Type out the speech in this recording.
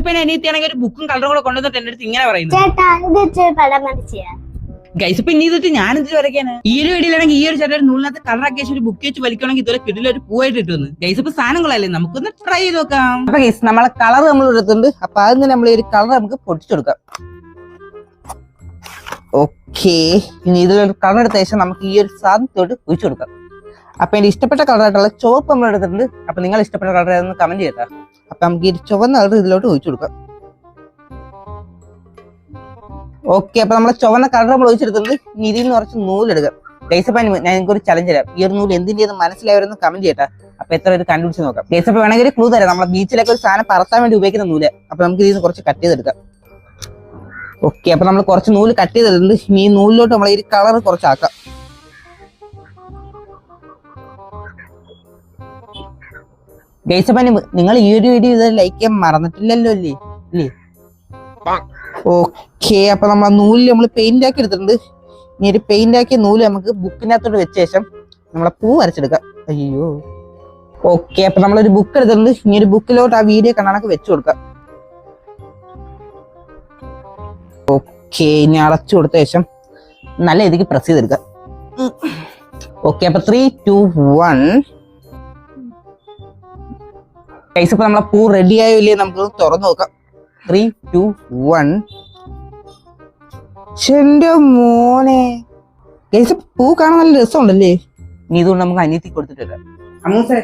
ഗൈസപ്പൻ അനിയത്തിയാണെങ്കിൽ ഒരു ബുക്കും കളറും കൂടെ കൊണ്ടുവന്നിട്ട് എന്റെ അടുത്ത് ഇങ്ങനെ പറയുന്നു, ഗൈസപ്പൻ ഇനി ഇതിട്ട് ഞാൻ എന്തിട്ട് വരയ്ക്കാന്? ഈ ഒരു വീഡിയോയിലാണെങ്കിൽ ഈ ഒരു ചേട്ടൻ നൂലിനകത്ത് കളറാക്കി ഒരു ബുക്ക് വെച്ച് വലിക്കണമെങ്കിൽ ഇതുവരെ കിടിലൊരു പൂവായിട്ട് ഇട്ടുവന്ന്. ഗൈസപ്പ് സാധനങ്ങളല്ലേ, നമുക്കൊന്ന് ട്രൈ ചെയ്ത് നോക്കാം. അപ്പൊ ഗൈസ് നമ്മളെ കളർ നമ്മൾ എടുത്തിട്ടുണ്ട്. അപ്പൊ അതിന് നമ്മൾ ഈ ഒരു കളർ നമുക്ക് പൊട്ടിച്ചു കൊടുക്കാം. ഓക്കെ, ഇനി ഇതിലൊരു കളർ എടുത്ത ശേഷം നമുക്ക് ഈ ഒരു സാധനത്തോട്ട് ഒഴിച്ചു കൊടുക്കാം. അപ്പൊ എന്റെ ഇഷ്ടപ്പെട്ട കളറായിട്ടുള്ള ചുവപ്പ് നമ്മൾ എടുത്തിട്ടുണ്ട്. അപ്പൊ നിങ്ങൾ ഇഷ്ടപ്പെട്ട കളർ ഏതെന്ന് കമന്റ് ചെയ്താ. അപ്പൊ നമുക്ക് ഈ ചുവന്ന കളർ ഇതിലോട്ട് ഒഴിച്ചു കൊടുക്കാം. ഓക്കെ, അപ്പൊ നമ്മളെ ചുവന്ന കളർ നമ്മൾ ഒഴിച്ചെടുത്തിട്ടുണ്ട്. ഇനി ഇതിൽ നിന്ന് കുറച്ച് നൂലെടുക്കാം. ഗൈസപ്പൻ ഞാൻ നിങ്ങൾക്ക് ഒരു ചലഞ്ച് തരാം. ഈ ഒരു നൂല് എന്തിന്റെയെന്ന് മനസ്സിലായവരെന്ന് കമന്റ് ചെയ്യട്ടാ. അപ്പൊ എത്ര ഒരു കണ്ടുപിടിച്ച് നോക്കാം. ഗൈസപ്പ വേണമെങ്കിൽ ഒരു ക്ലൂ തരാം. നമ്മളെ ബീച്ചിലൊക്കെ ഒരു സാധനം പറത്താൻ വേണ്ടി ഉപയോഗിക്കുന്ന നൂല്. അപ്പൊ നമുക്ക് ഇതിൽ നിന്ന് കുറച്ച് കട്ട് ചെയ്തെടുക്കാം. ഓക്കെ, അപ്പൊ നമ്മൾ കുറച്ച് നൂല് കട്ട് ചെയ്തിട്ടുണ്ട്. ഇനി ഈ നൂലിലോട്ട് നമ്മൾ ഈ കളർ കുറച്ചാക്കാം. ഗൈസപ്പൻ നിങ്ങൾ ഈ ഒരു വീഡിയോ ഇത് ലൈക്ക് ചെയ്യാൻ മറന്നിട്ടില്ലല്ലോ അല്ലേ? ഓക്കെ, അപ്പൊ നമ്മൾ ആ നൂലിൽ നമ്മൾ പെയിന്റ് ആക്കി എടുത്തിട്ടുണ്ട്. ഇനി ഒരു പെയിന്റ് ആക്കിയ നൂല് നമുക്ക് ബുക്കിനകത്തോട്ട് വെച്ച ശേഷം നമ്മളെ പൂ വരച്ചെടുക്കാം. അയ്യോ, ഓക്കെ, അപ്പൊ നമ്മളൊരു ബുക്ക് എടുത്തിട്ടുണ്ട്. ഇനി ഒരു ബുക്കിലോട്ട് ആ വീഡിയോ കണക്ക് വെച്ചു കൊടുക്കാം. ഓക്കെ, ഇനി അടച്ചു കൊടുത്ത ശേഷം നല്ല രീതിക്ക് പ്രസ് ചെയ്തെടുക്കാം. ഓക്കെ, അപ്പൊ 3, 2, 1. ഗൈസ്, ഇപ്പൊ നമ്മളെ പൂ റെഡി ആയോ ഇല്ലേ നമുക്ക് തുറന്നു നോക്കാം. 3, 2, 1. എന്റെ മോനെ ഗൈസ്, പൂ കാണാൻ നല്ല രസമുണ്ടല്ലേ? ഇനി ഇതുകൊണ്ട് നമുക്ക് അനിയത്തി കൊടുത്തിട്ട് വരാം. അമ്മൂസേ